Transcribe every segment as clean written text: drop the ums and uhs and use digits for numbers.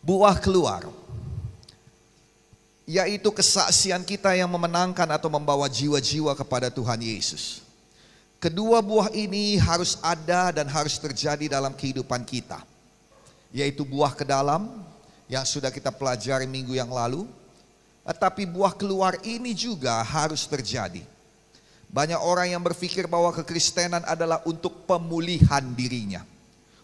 buah keluar, yaitu kesaksian kita yang memenangkan atau membawa jiwa-jiwa kepada Tuhan Yesus. Kedua buah ini harus ada dan harus terjadi dalam kehidupan kita, yaitu buah ke dalam yang sudah kita pelajari minggu yang lalu. Tetapi buah keluar ini juga harus terjadi. Banyak orang yang berpikir bahwa kekristenan adalah untuk pemulihan dirinya,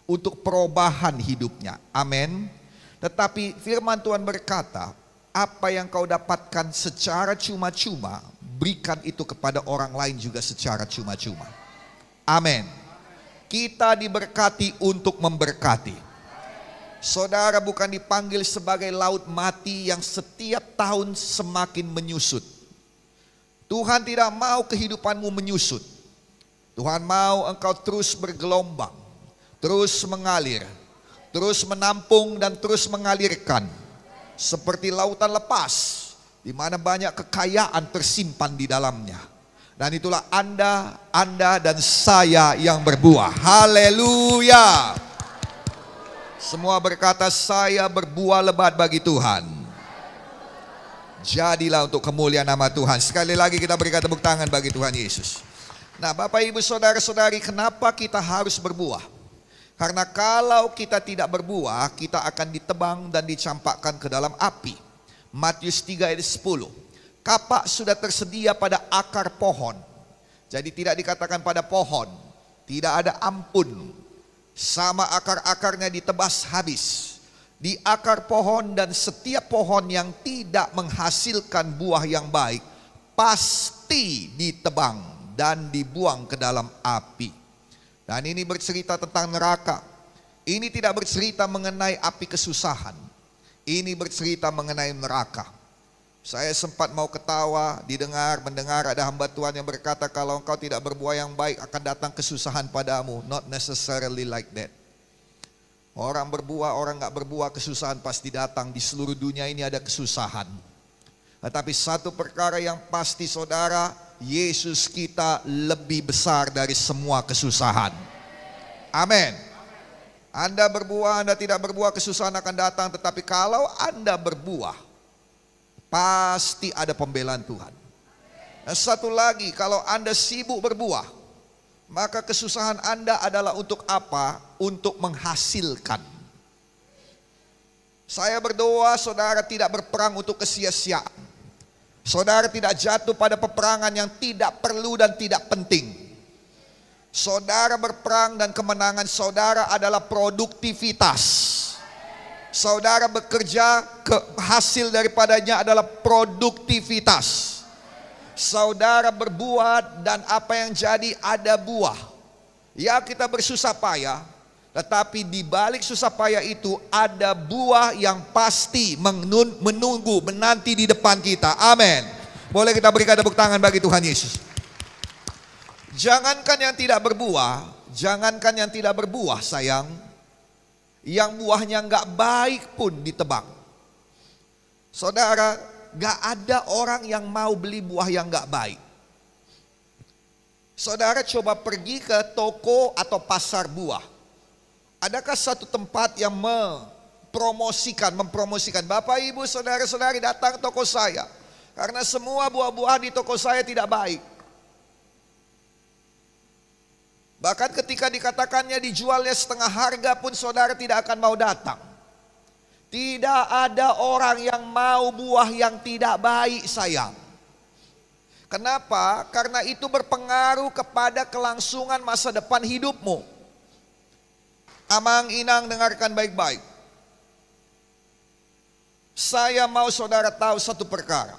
untuk perubahan hidupnya. Amin. Tetapi firman Tuhan berkata, apa yang kau dapatkan secara cuma-cuma, berikan itu kepada orang lain juga secara cuma-cuma. Amin. Kita diberkati untuk memberkati. Saudara bukan dipanggil sebagai laut mati yang setiap tahun semakin menyusut. Tuhan tidak mau kehidupanmu menyusut. Tuhan mau engkau terus bergelombang, terus mengalir, terus menampung dan terus mengalirkan. Seperti lautan lepas, di mana banyak kekayaan tersimpan di dalamnya. Dan itulah Anda dan saya yang berbuah. Haleluya. Semua berkata, saya berbuah lebat bagi Tuhan. Jadilah untuk kemuliaan nama Tuhan. Sekali lagi kita berikan tepuk tangan bagi Tuhan Yesus. Nah, Bapak Ibu Saudara-saudari, kenapa kita harus berbuah? Karena kalau kita tidak berbuah, kita akan ditebang dan dicampakkan ke dalam api. Matius 3 ayat 10. Kapak sudah tersedia pada akar pohon. Jadi tidak dikatakan pada pohon. Tidak ada ampun. Sama akar-akarnya ditebas habis. Di akar pohon, dan setiap pohon yang tidak menghasilkan buah yang baik pasti ditebang dan dibuang ke dalam api. Dan ini bercerita tentang neraka. Ini tidak bercerita mengenai api kesusahan. Ini bercerita mengenai neraka. Saya sempat mau ketawa mendengar ada hamba Tuhan yang berkata, kalau engkau tidak berbuah yang baik akan datang kesusahan padamu. Not necessarily like that. Orang berbuah, orang gak berbuah, kesusahan pasti datang. Di seluruh dunia ini ada kesusahan. Tetapi satu perkara yang pasti saudara, Yesus kita lebih besar dari semua kesusahan. Amin. Anda berbuah, Anda tidak berbuah, kesusahan akan datang. Tetapi kalau Anda berbuah, pasti ada pembelaan Tuhan. Dan satu lagi, kalau Anda sibuk berbuah, maka kesusahan Anda adalah untuk apa? Untuk menghasilkan. Saya berdoa saudara tidak berperang untuk kesia-siaan. Saudara tidak jatuh pada peperangan yang tidak perlu dan tidak penting. Saudara berperang dan kemenangan saudara adalah produktivitas. Saudara bekerja, hasil daripadanya adalah produktivitas. Saudara berbuat dan apa yang jadi ada buah. Ya, kita bersusah payah, tetapi di balik susah payah itu ada buah yang pasti menunggu, menanti di depan kita. Amin. Boleh kita berikan tepuk tangan bagi Tuhan Yesus. Jangankan yang tidak berbuah sayang, yang buahnya nggak baik pun ditebang. Saudara, nggak ada orang yang mau beli buah yang nggak baik. Saudara coba pergi ke toko atau pasar buah. Adakah satu tempat yang mempromosikan, Bapak Ibu Saudara-saudari datang ke toko saya, karena semua buah-buahan di toko saya tidak baik. Bahkan ketika dikatakannya dijualnya setengah harga pun saudara tidak akan mau datang. Tidak ada orang yang mau buah yang tidak baik sayang. Kenapa? Karena itu berpengaruh kepada kelangsungan masa depan hidupmu. Amang inang dengarkan baik-baik. Saya mau saudara tahu satu perkara.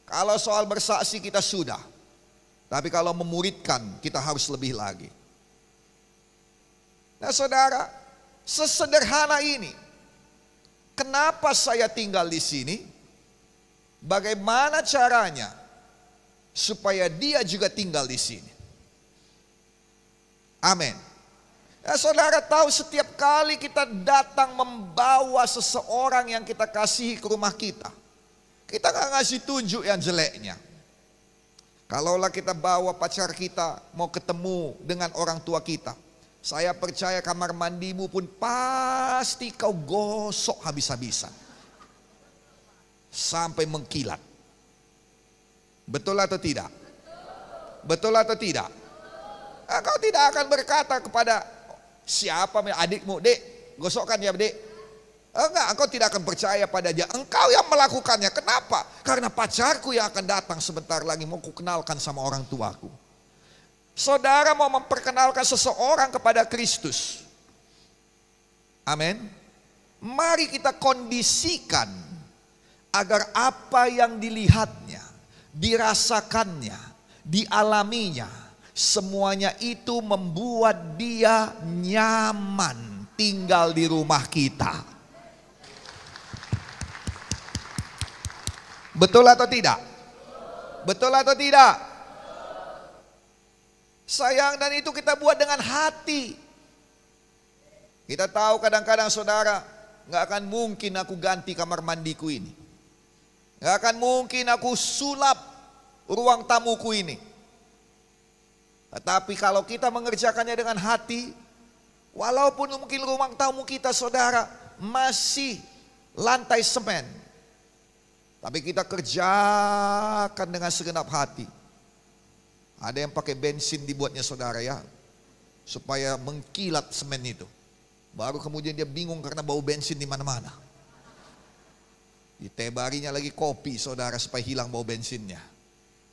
Kalau soal bersaksi kita sudah. Tapi kalau memuridkan kita harus lebih lagi. Nah saudara, sesederhana ini. Kenapa saya tinggal di sini? Bagaimana caranya supaya dia juga tinggal di sini? Amin. Ya, saudara tahu setiap kali kita datang membawa seseorang yang kita kasihi ke rumah kita gak ngasih tunjuk yang jeleknya. Kalaulah kita bawa pacar kita mau ketemu dengan orang tua kita, Saya percaya kamar mandimu pun pasti kau gosok habis-habisan. Sampai mengkilat. Betul atau tidak? Betul atau tidak? Engkau tidak akan berkata kepada siapa adikmu, "Dek, gosokkan ya, Dek." Enggak, engkau tidak akan percaya pada dia. Engkau yang melakukannya. Kenapa? Karena pacarku yang akan datang sebentar lagi mau kukenalkan sama orang tuaku. Saudara mau memperkenalkan seseorang kepada Kristus. Amin. Mari kita kondisikan agar apa yang dilihatnya, dirasakannya, dialaminya, semuanya itu membuat dia nyaman tinggal di rumah kita. Betul atau tidak? Betul atau tidak? Sayang, dan itu kita buat dengan hati. Kita tahu kadang-kadang saudara, gak akan mungkin aku ganti kamar mandiku ini. Gak akan mungkin aku sulap ruang tamuku ini. Tetapi kalau kita mengerjakannya dengan hati, walaupun mungkin ruang tamu kita saudara masih lantai semen, tapi kita kerjakan dengan segenap hati. Ada yang pakai bensin dibuatnya saudara ya, supaya mengkilat semen itu. Baru kemudian dia bingung karena bau bensin di mana-mana. Ditebarinya lagi kopi saudara supaya hilang bau bensinnya.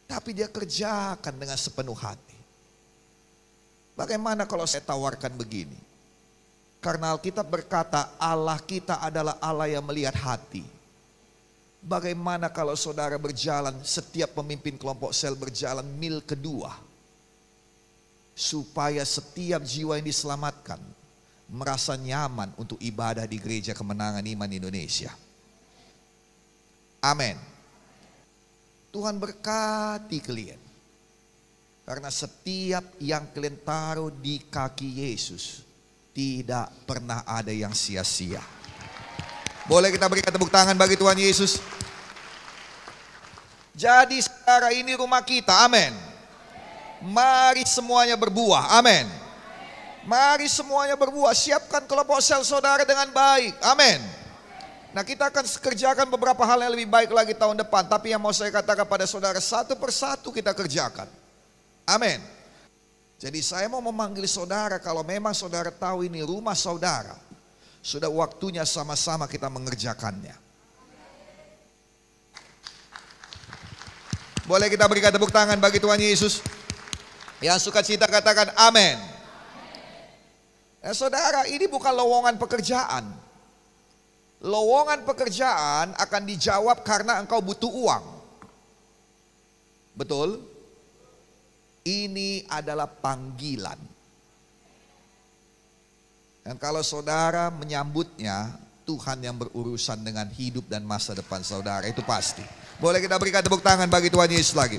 Tapi dia kerjakan dengan sepenuh hati. Bagaimana kalau saya tawarkan begini? Karena Alkitab berkata Allah kita adalah Allah yang melihat hati. Bagaimana kalau saudara berjalan, setiap pemimpin kelompok sel berjalan mil kedua, supaya setiap jiwa yang diselamatkan merasa nyaman untuk ibadah di Gereja Kemenangan Iman Indonesia. Amin. Tuhan berkati kalian. Karena setiap yang kalian taruh di kaki Yesus tidak pernah ada yang sia-sia. Boleh kita berikan tepuk tangan bagi Tuhan Yesus. Jadi saudara, ini rumah kita, amin. Mari semuanya berbuah, amin. Mari semuanya berbuah, siapkan kelompok sel saudara dengan baik, amin. Nah, kita akan kerjakan beberapa hal yang lebih baik lagi tahun depan. Tapi yang mau saya katakan pada saudara, satu persatu kita kerjakan, amin. Jadi saya mau memanggil saudara, kalau memang saudara tahu ini rumah saudara, sudah waktunya sama-sama kita mengerjakannya. Boleh kita berikan tepuk tangan bagi Tuhan Yesus. Yang suka cita katakan amin. Nah, saudara, ini bukan lowongan pekerjaan. Lowongan pekerjaan akan dijawab karena engkau butuh uang. Betul? Ini adalah panggilan. Dan kalau saudara menyambutnya, Tuhan yang berurusan dengan hidup dan masa depan saudara, itu pasti. Boleh kita berikan tepuk tangan bagi Tuhan Yesus lagi.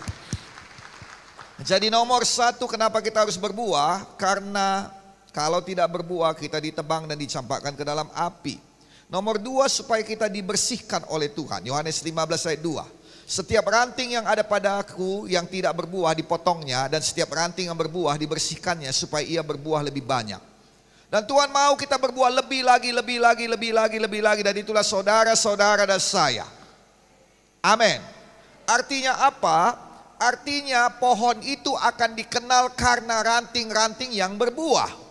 Jadi nomor satu, kenapa kita harus berbuah? Karena kalau tidak berbuah kita ditebang dan dicampakkan ke dalam api. Nomor dua, supaya kita dibersihkan oleh Tuhan. Yohanes 15 ayat 2. Setiap ranting yang ada padaku yang tidak berbuah dipotongnya, dan setiap ranting yang berbuah dibersihkannya supaya ia berbuah lebih banyak. Dan Tuhan mau kita berbuah lebih lagi. Dan itulah saudara-saudara dan saya. Amin. Artinya apa? Artinya pohon itu akan dikenal karena ranting-ranting yang berbuah.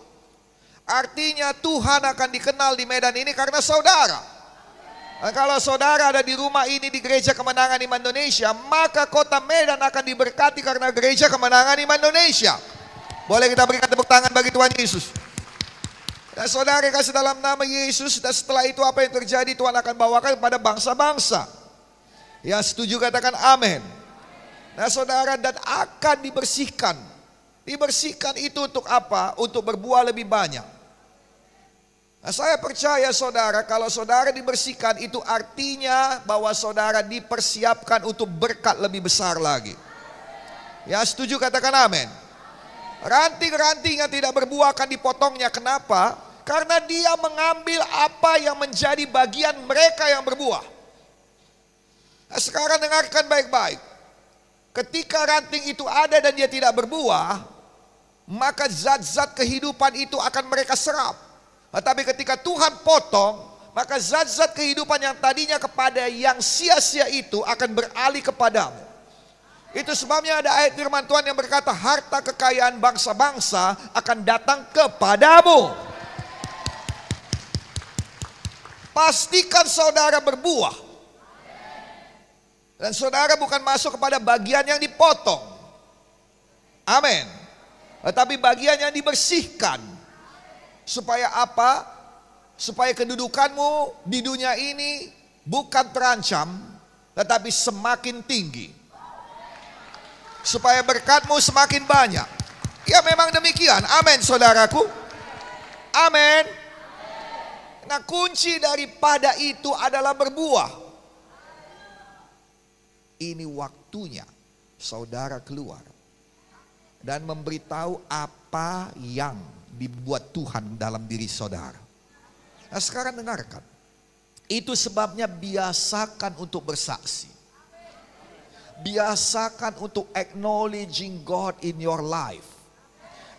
Artinya Tuhan akan dikenal di Medan ini karena saudara. Dan kalau saudara ada di rumah ini di Gereja Kemenangan Iman Indonesia, maka kota Medan akan diberkati karena Gereja Kemenangan Iman Indonesia. Boleh kita berikan tepuk tangan bagi Tuhan Yesus. Dan saudara kasih dalam nama Yesus, dan setelah itu apa yang terjadi Tuhan akan bawakan kepada bangsa-bangsa. Yang setuju katakan amin. Nah saudara, dan akan dibersihkan. Dibersihkan itu untuk apa? Untuk berbuah lebih banyak. Nah, saya percaya saudara, kalau saudara dibersihkan itu artinya bahwa saudara dipersiapkan untuk berkat lebih besar lagi. Yang setuju katakan amin. Ranting-ranting yang tidak berbuah akan dipotongnya. Kenapa? Karena dia mengambil apa yang menjadi bagian mereka yang berbuah. Nah, sekarang dengarkan baik-baik. Ketika ranting itu ada dan dia tidak berbuah, maka zat-zat kehidupan itu akan mereka serap. Tetapi ketika Tuhan potong, maka zat-zat kehidupan yang tadinya kepada yang sia-sia itu akan beralih kepadamu. Itu sebabnya ada ayat firman Tuhan yang berkata, harta kekayaan bangsa-bangsa akan datang kepadamu. Pastikan saudara berbuah. Dan saudara bukan masuk kepada bagian yang dipotong. Amin. Tetapi bagian yang dibersihkan. Supaya apa? Supaya kedudukanmu di dunia ini bukan terancam, tetapi semakin tinggi. Supaya berkatmu semakin banyak. Ya memang demikian. Amin saudaraku. Amin. Nah kunci daripada itu adalah berbuah. Ini waktunya saudara keluar dan memberitahu apa yang dibuat Tuhan dalam diri saudara. Nah sekarang dengarkan. Itu sebabnya biasakan untuk bersaksi. Biasakan untuk acknowledging God in your life.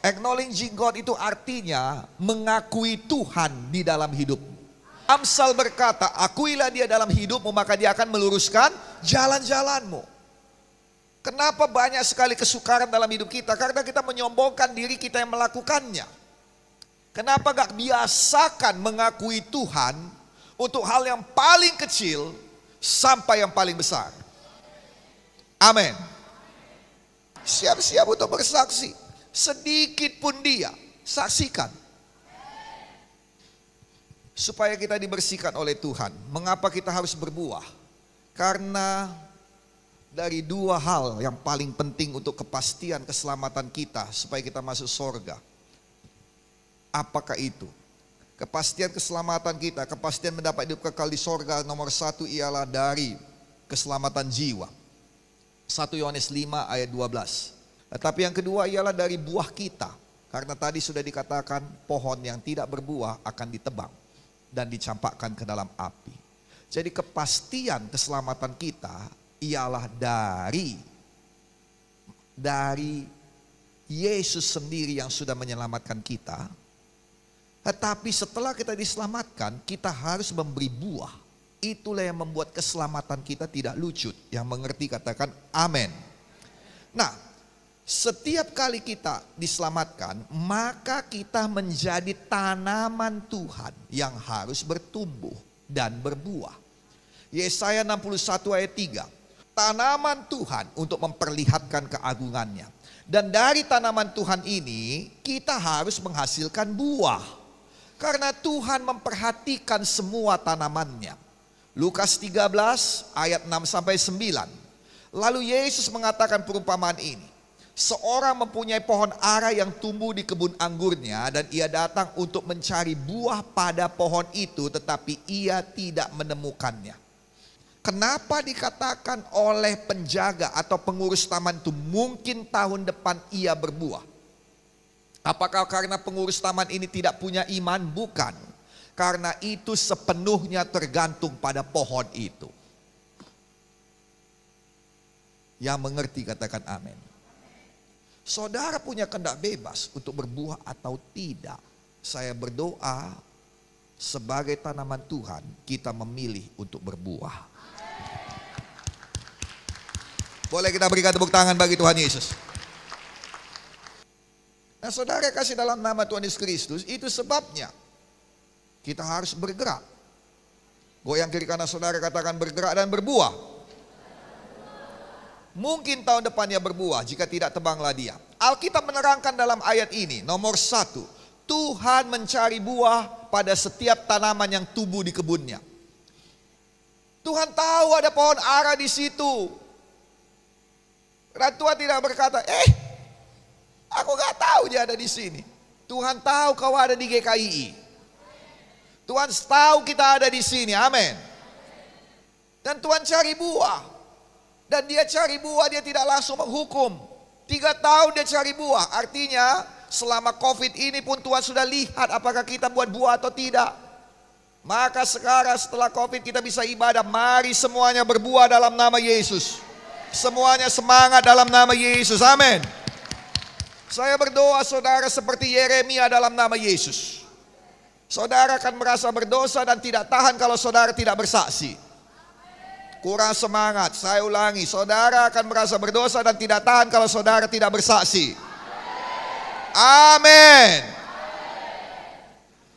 Acknowledging God itu artinya mengakui Tuhan di dalam hidupmu. Amsal berkata, akuilah dia dalam hidupmu maka dia akan meluruskan jalan-jalanmu. Kenapa banyak sekali kesukaran dalam hidup kita? Karena kita menyombongkan diri kita yang melakukannya. Kenapa gak biasakan mengakui Tuhan untuk hal yang paling kecil sampai yang paling besar? Amin. Siap-siap untuk bersaksi. Sedikit pun dia, saksikan. Supaya kita dibersihkan oleh Tuhan. Mengapa kita harus berbuah? Karena dari dua hal yang paling penting untuk kepastian keselamatan kita supaya kita masuk surga. Apakah itu? Kepastian keselamatan kita, kepastian mendapat hidup kekal di surga nomor satu ialah dari keselamatan jiwa. 1 Yohanes 5 ayat 12. Tetapi yang kedua ialah dari buah kita. Karena tadi sudah dikatakan pohon yang tidak berbuah akan ditebang dan dicampakkan ke dalam api. Jadi kepastian keselamatan kita ialah dari Yesus sendiri yang sudah menyelamatkan kita. Tetapi setelah kita diselamatkan, kita harus memberi buah. Itulah yang membuat keselamatan kita tidak lucut. Yang mengerti katakan amin. Nah, setiap kali kita diselamatkan, maka kita menjadi tanaman Tuhan yang harus bertumbuh dan berbuah. Yesaya 61 ayat 3. Tanaman Tuhan untuk memperlihatkan keagungannya. Dan dari tanaman Tuhan ini kita harus menghasilkan buah. Karena Tuhan memperhatikan semua tanamannya. Lukas 13 ayat 6 sampai 9. Lalu Yesus mengatakan perumpamaan ini. Seorang mempunyai pohon ara yang tumbuh di kebun anggurnya dan ia datang untuk mencari buah pada pohon itu tetapi ia tidak menemukannya. Kenapa dikatakan oleh penjaga atau pengurus taman itu mungkin tahun depan ia berbuah? Apakah karena pengurus taman ini tidak punya iman? Bukan. Karena itu sepenuhnya tergantung pada pohon itu. Yang mengerti katakan amin. Saudara punya kehendak bebas untuk berbuah atau tidak. Saya berdoa sebagai tanaman Tuhan kita memilih untuk berbuah. Boleh kita berikan tepuk tangan bagi Tuhan Yesus. Nah saudara kasih dalam nama Tuhan Yesus Kristus, itu sebabnya kita harus bergerak. Goyang kiri kanan saudara katakan bergerak dan berbuah. Mungkin tahun depannya berbuah, jika tidak tebanglah dia. Alkitab menerangkan dalam ayat ini, nomor 1, Tuhan mencari buah pada setiap tanaman yang tumbuh di kebunnya. Tuhan tahu ada pohon ara di situ. Dan Tuhan tidak berkata, aku gak tahu dia ada di sini. Tuhan tahu kau ada di GKII. Tuhan tahu kita ada di sini, amin. Dan Tuhan cari buah. Dan dia cari buah, dia tidak langsung menghukum. 3 tahun dia cari buah. Artinya selama COVID ini pun Tuhan sudah lihat apakah kita buat buah atau tidak. Maka sekarang setelah COVID kita bisa ibadah. Mari semuanya berbuah dalam nama Yesus. Semuanya semangat dalam nama Yesus, amin. Saya berdoa saudara seperti Yeremia dalam nama Yesus. Saudara akan merasa berdosa dan tidak tahan kalau saudara tidak bersaksi. Kurang semangat, saya ulangi. Saudara akan merasa berdosa dan tidak tahan kalau saudara tidak bersaksi. Amin.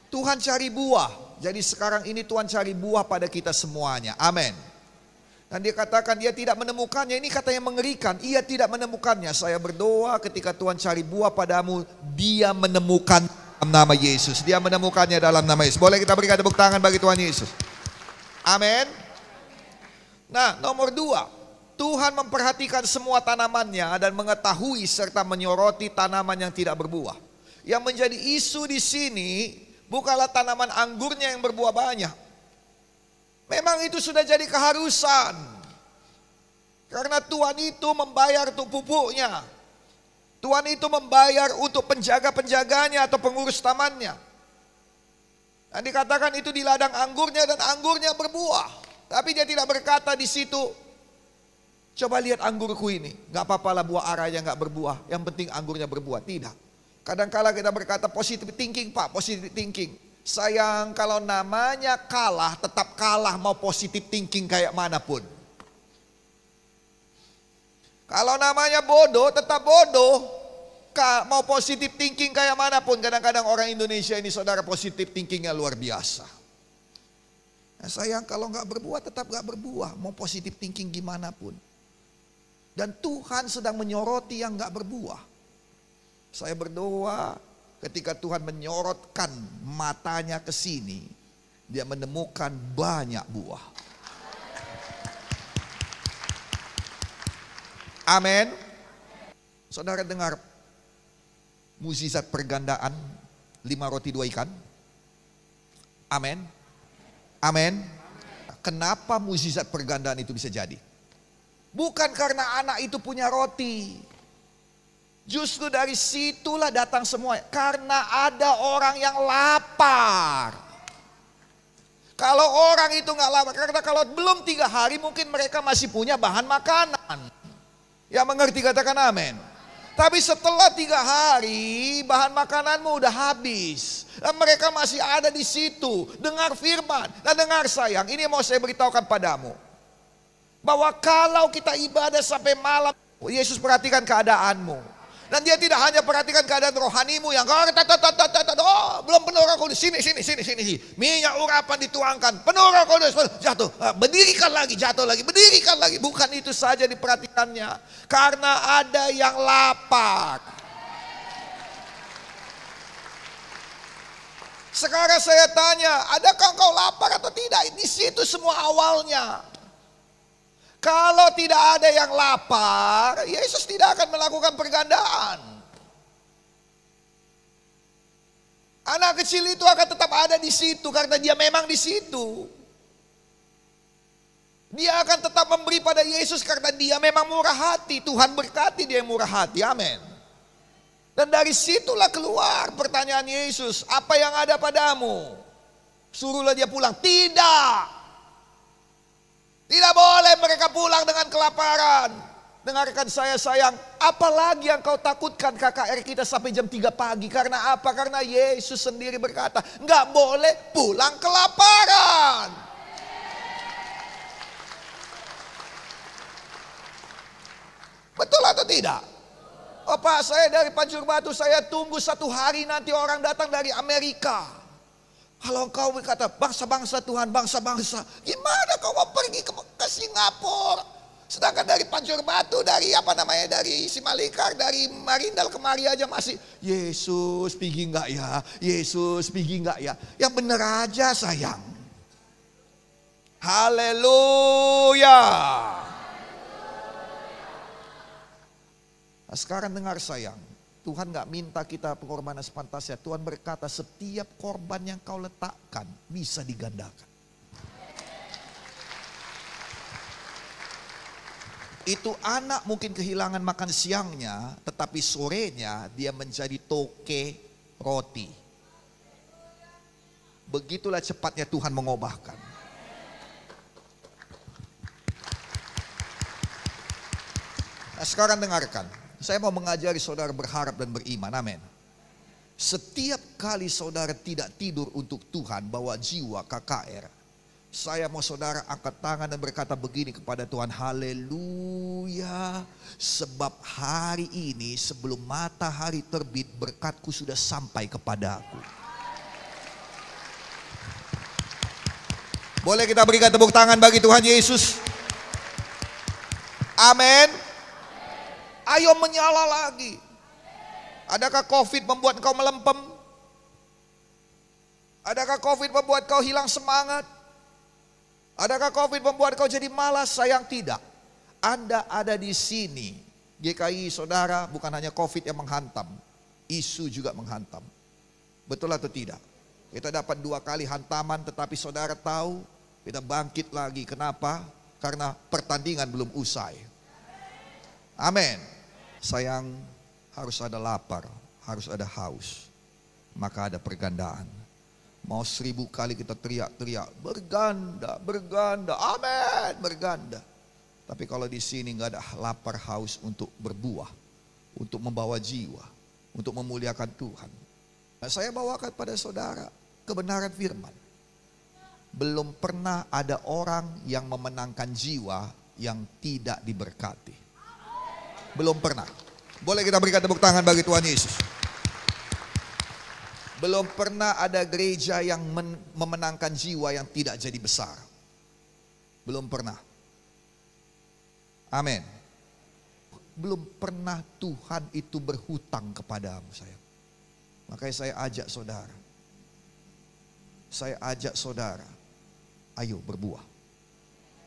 Tuhan cari buah. Jadi sekarang ini Tuhan cari buah pada kita semuanya. Amin. Dan dia katakan dia tidak menemukannya. Ini kata yang mengerikan. Ia tidak menemukannya. Saya berdoa ketika Tuhan cari buah padamu, dia menemukan dalam nama Yesus. Dia menemukannya dalam nama Yesus. Boleh kita berikan tepuk tangan bagi Tuhan Yesus. Amin. Nah, nomor 2. Tuhan memperhatikan semua tanamannya dan mengetahui serta menyoroti tanaman yang tidak berbuah. Yang menjadi isu di sini bukanlah tanaman anggurnya yang berbuah banyak. Memang itu sudah jadi keharusan. Karena Tuhan itu membayar untuk pupuknya. Tuhan itu membayar untuk penjaga-penjaganya atau pengurus tamannya. Dan dikatakan itu di ladang anggurnya dan anggurnya berbuah. Tapi dia tidak berkata di situ, coba lihat anggurku ini. Gak apa-apalah buah aranya gak berbuah. Yang penting anggurnya berbuah. Tidak. Kadang-kala kita berkata positive thinking Pak, positive thinking. Sayang kalau namanya kalah, tetap kalah mau positive thinking kayak manapun. Kalau namanya bodoh, tetap bodoh. Mau positive thinking kayak manapun. Kadang-kadang orang Indonesia ini saudara positive thinkingnya luar biasa. Nah, sayang kalau gak berbuah, tetap gak berbuah. Mau positive thinking gimana pun. Dan Tuhan sedang menyoroti yang gak berbuah. Saya berdoa ketika Tuhan menyorotkan matanya ke sini, dia menemukan banyak buah. Amin. Saudara dengar mukjizat pergandaan 5 roti 2 ikan? Amin. Amin. Kenapa mukjizat pergandaan itu bisa jadi? Bukan karena anak itu punya roti. Justru dari situlah datang semua. Karena ada orang yang lapar. Kalau orang itu gak lapar, karena kalau belum 3 hari mungkin mereka masih punya bahan makanan. Yang mengerti katakan amin. Tapi setelah 3 hari bahan makananmu udah habis. Dan mereka masih ada di situ. Dengar firman. Dan dengar sayang, ini mau saya beritahukan padamu. Bahwa kalau kita ibadah sampai malam, Yesus perhatikan keadaanmu. Dan dia tidak hanya perhatikan keadaan rohanimu yang belum penuh Roh Kudus, sini. Minyak urapan dituangkan, penuh Roh Kudus, jatuh, berdirikan lagi, jatuh lagi, berdirikan lagi. Bukan itu saja diperhatikannya, karena ada yang lapar. Sekarang saya tanya, adakah engkau lapar atau tidak? Di situ semua awalnya. Kalau tidak ada yang lapar, Yesus tidak akan melakukan pergandaan. Anak kecil itu akan tetap ada di situ karena dia memang di situ. Dia akan tetap memberi pada Yesus karena dia memang murah hati. Tuhan berkati dia yang murah hati. Amin. Dan dari situlah keluar pertanyaan Yesus, apa yang ada padamu? Suruhlah dia pulang. Tidak. Tidak boleh mereka pulang dengan kelaparan. Dengarkan saya sayang, apalagi yang kau takutkan KKR kita sampai jam 3 pagi. Karena apa? Karena Yesus sendiri berkata, enggak boleh pulang kelaparan. Betul atau tidak? Oh Pak, saya dari Pancur Batu, saya tunggu 1 hari nanti orang datang dari Amerika. Kalau engkau berkata bangsa-bangsa Tuhan, bangsa-bangsa, gimana kau mau pergi ke Singapura? Sedangkan dari Pancur Batu, dari dari Simalingkar, dari Marindal kemari aja masih, Yesus pergi enggak ya? Yesus pergi enggak ya? Yang benar aja sayang. Haleluya. Nah, sekarang dengar sayang. Tuhan gak minta kita pengorbanan sepantasnya. Tuhan berkata setiap korban yang kau letakkan bisa digandakan. Itu anak mungkin kehilangan makan siangnya, tetapi sorenya dia menjadi toke roti. Begitulah cepatnya Tuhan mengubahkan. Nah, sekarang dengarkan. Saya mau mengajari saudara berharap dan beriman. Amin. Setiap kali saudara tidak tidur untuk Tuhan, bawa jiwa KKR, saya mau saudara angkat tangan dan berkata begini kepada Tuhan, haleluya. Sebab hari ini sebelum matahari terbit, berkatku sudah sampai kepadaku. Boleh kita berikan tepuk tangan bagi Tuhan Yesus? Amin. Ayo menyala lagi. Adakah COVID membuat kau melempem? Adakah COVID membuat kau hilang semangat? Adakah COVID membuat kau jadi malas? Sayang tidak. Anda ada di sini. GKI saudara, bukan hanya COVID yang menghantam, isu juga menghantam. Betul atau tidak? Kita dapat 2 kali hantaman, tetapi saudara tahu kita bangkit lagi. Kenapa? Karena pertandingan belum usai. Amin. Sayang, harus ada lapar, harus ada haus, maka ada pergandaan. Mau 1000 kali kita teriak-teriak, berganda, berganda, amin, berganda. Tapi kalau di sini nggak ada lapar haus untuk berbuah, untuk membawa jiwa, untuk memuliakan Tuhan. Nah, saya bawakan pada saudara kebenaran firman. Belum pernah ada orang yang memenangkan jiwa yang tidak diberkati. Belum pernah. Boleh kita berikan tepuk tangan bagi Tuhan Yesus. Belum pernah ada gereja yang memenangkan jiwa yang tidak jadi besar. Belum pernah. Amin. Belum pernah Tuhan itu berhutang kepadamu, sayang. Makanya saya ajak saudara. Saya ajak saudara, ayo berbuah.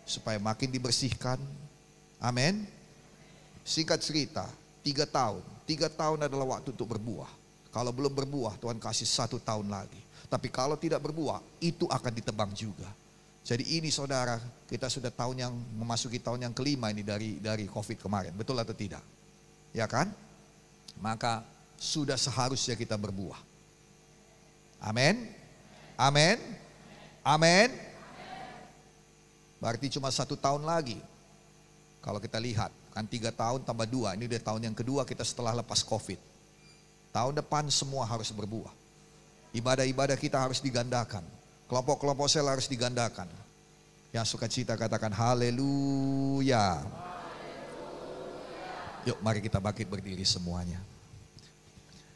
Supaya makin dibersihkan. Amin. Singkat cerita, 3 tahun. 3 tahun adalah waktu untuk berbuah. Kalau belum berbuah, Tuhan kasih 1 tahun lagi. Tapi kalau tidak berbuah, itu akan ditebang juga. Jadi ini saudara, kita sudah memasuki tahun yang kelima ini dari COVID kemarin. Betul atau tidak? Ya kan? Maka sudah seharusnya kita berbuah. Amin. Amin. Amin. Berarti cuma 1 tahun lagi. Kalau kita lihat, kan 3 tahun tambah 2, ini udah tahun yang kedua kita setelah lepas COVID. Tahun depan semua harus berbuah. Ibadah-ibadah kita harus digandakan. Kelompok-kelompok sel harus digandakan. Yang sukacita katakan haleluya. Yuk mari kita bangkit berdiri semuanya.